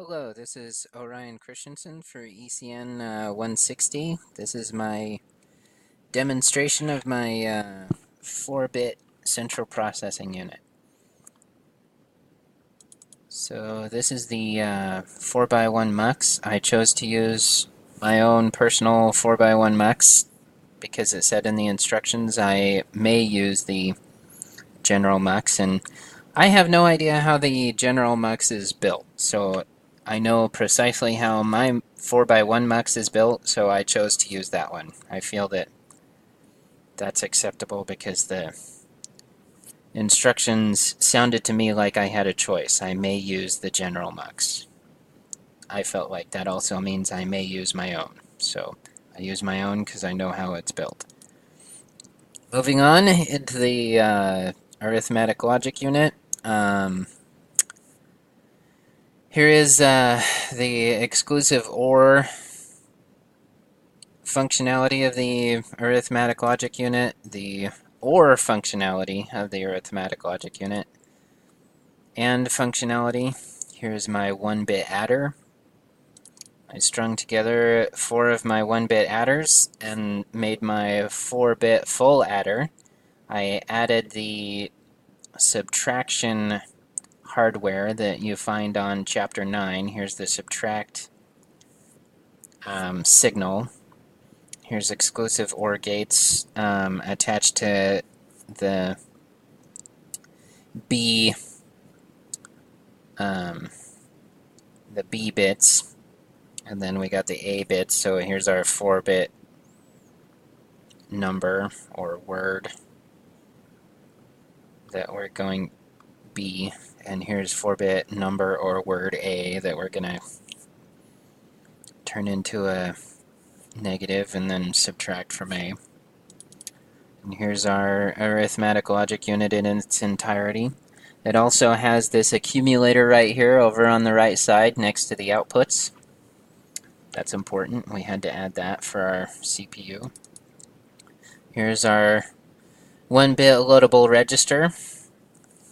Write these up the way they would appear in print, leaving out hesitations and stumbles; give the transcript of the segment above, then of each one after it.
Hello, this is Orion Christensen for ECN 160. This is my demonstration of my 4-bit central processing unit. So this is the 4x1 mux. I chose to use my own personal 4x1 mux because it said in the instructions I may use the general mux, and I have no idea how the general mux is built, so I know precisely how my 4x1 mux is built, so I chose to use that one. I feel that that's acceptable because the instructions sounded to me like I had a choice. I may use the general mux. I felt like that also means I may use my own, so I use my own because I know how it's built. Moving on into the arithmetic logic unit. Here is the exclusive OR functionality of the arithmetic logic unit, the OR functionality of the arithmetic logic unit, and functionality. Here's my 1-bit adder. I strung together 4 of my 1-bit adders and made my 4-bit full adder. I added the subtraction hardware that you find on Chapter 9. Here's the subtract signal. Here's exclusive OR gates attached to the B the B bits, and then we got the A bits. So here's our 4-bit number or word that we're going B, and here's 4-bit number or word A that we're gonna turn into a negative and then subtract from A. And here's our arithmetic logic unit in its entirety. It also has this accumulator right here over on the right side next to the outputs. That's important. We had to add that for our CPU. Here's our 1-bit loadable register.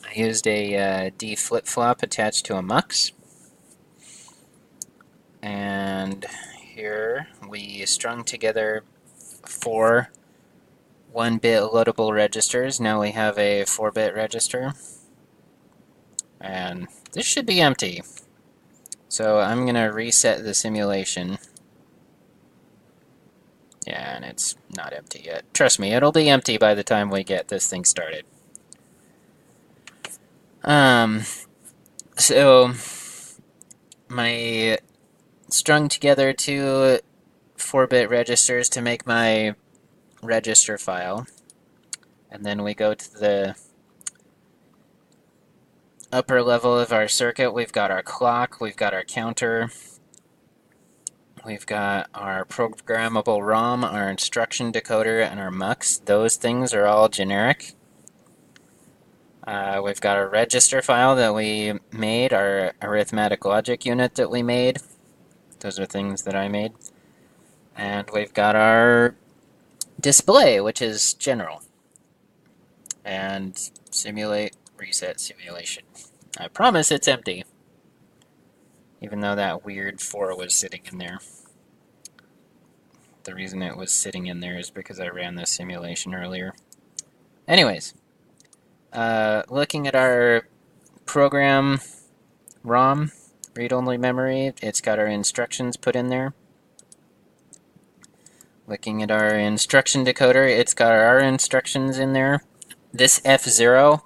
I used a D flip-flop attached to a mux. And here we strung together 4 1-bit loadable registers. Now we have a 4-bit register. And this should be empty. So I'm going to reset the simulation. Yeah, and it's not empty yet. Trust me, it'll be empty by the time we get this thing started. So my strung together 2 4-bit registers to make my register file. And then we go to the upper level of our circuit. We've got our clock, we've got our counter, we've got our programmable ROM, our instruction decoder, and our mux. Those things are all generic. We've got our register file that we made, our arithmetic logic unit that we made. Those are things that I made. And we've got our display, which is general. And simulate, reset simulation. I promise it's empty, even though that weird 4 was sitting in there. The reason it was sitting in there is because I ran this simulation earlier. Anyways, looking at our program ROM, read-only memory, it's got our instructions put in there. Looking at our instruction decoder, it's got our instructions in there. This F0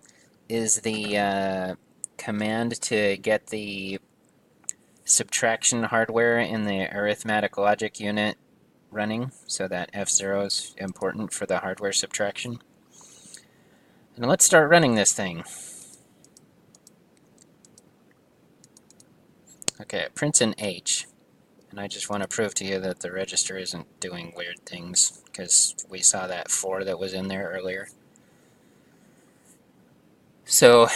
is the command to get the subtraction hardware in the arithmetic logic unit running, so that F0 is important for the hardware subtraction. And let's start running this thing. Okay, it prints an H, and I just want to prove to you that the register isn't doing weird things, because we saw that 4 that was in there earlier. So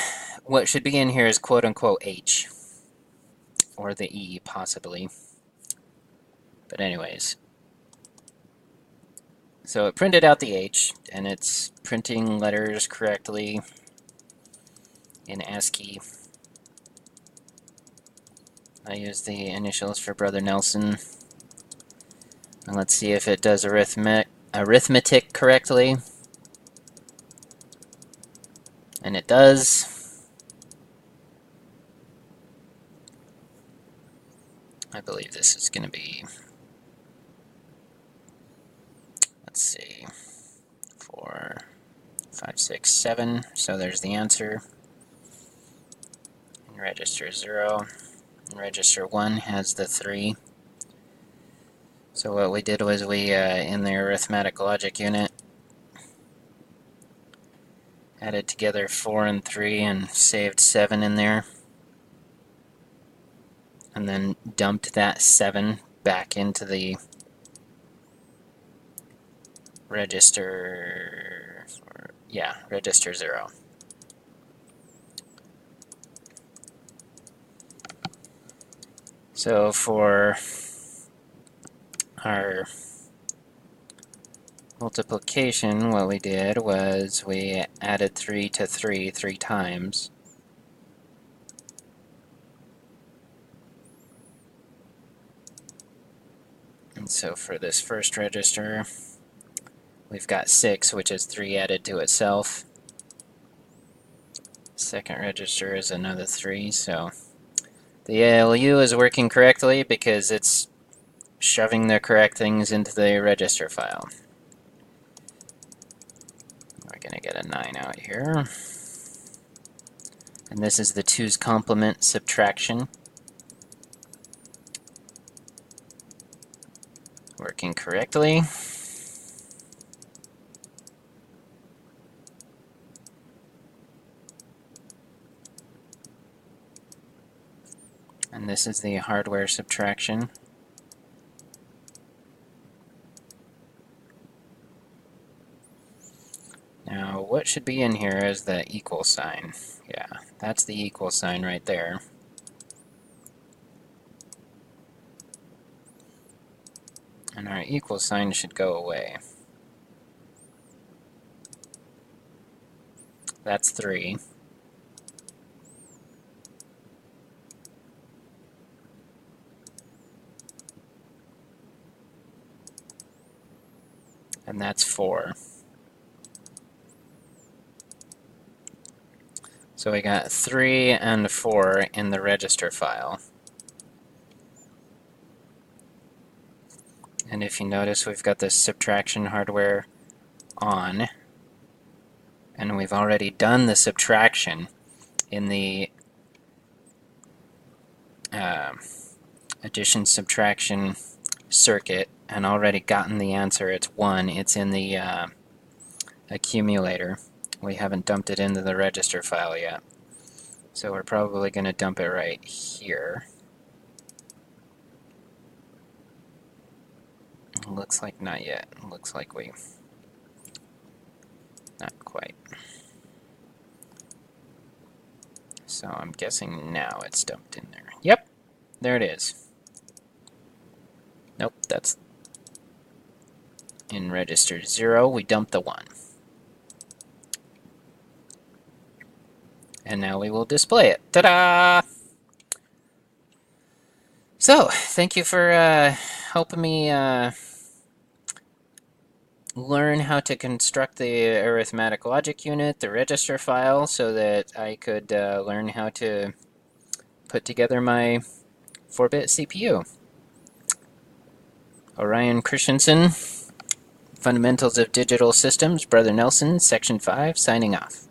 what should be in here is quote-unquote H, or the E, possibly. But anyways, so it printed out the H, and it's printing letters correctly in ASCII. I use the initials for Brother Nelson. And let's see if it does arithmetic correctly. And it does. I believe this is going to be, let's see, 4, 5, 6, 7. So there's the answer. And register 0. And register 1 has the 3. So what we did was we, in the arithmetic logic unit, added together 4 and 3 and saved 7 in there. And then dumped that 7 back into the register, register 0. So for our multiplication, what we did was we added 3 to 3 3 times. And so for this first register, we've got 6, which is 3 added to itself. Second register is another 3, so the ALU is working correctly because it's shoving the correct things into the register file. We're going to get a 9 out here. And this is the 2's complement subtraction. Working correctly. And this is the hardware subtraction. Now, what should be in here is the equal sign. Yeah, that's the equal sign right there. And our equal sign should go away. That's 3. And that's 4. So we got 3 and 4 in the register file. And if you notice, we've got this subtraction hardware on. And we've already done the subtraction in the addition subtraction circuit and already gotten the answer. It's 1. It's in the accumulator. We haven't dumped it into the register file yet. So we're probably going to dump it right here. Looks like not yet. Looks like not quite. So I'm guessing now it's dumped in there. Yep, there it is. Nope, that's in register 0. We dumped the 1. And now we will display it. Ta-da! So, thank you for helping me learn how to construct the arithmetic logic unit, the register file, so that I could learn how to put together my 4-bit CPU. Orion Christensen, Fundamentals of Digital Systems, Brother Nelson, Section 5, signing off.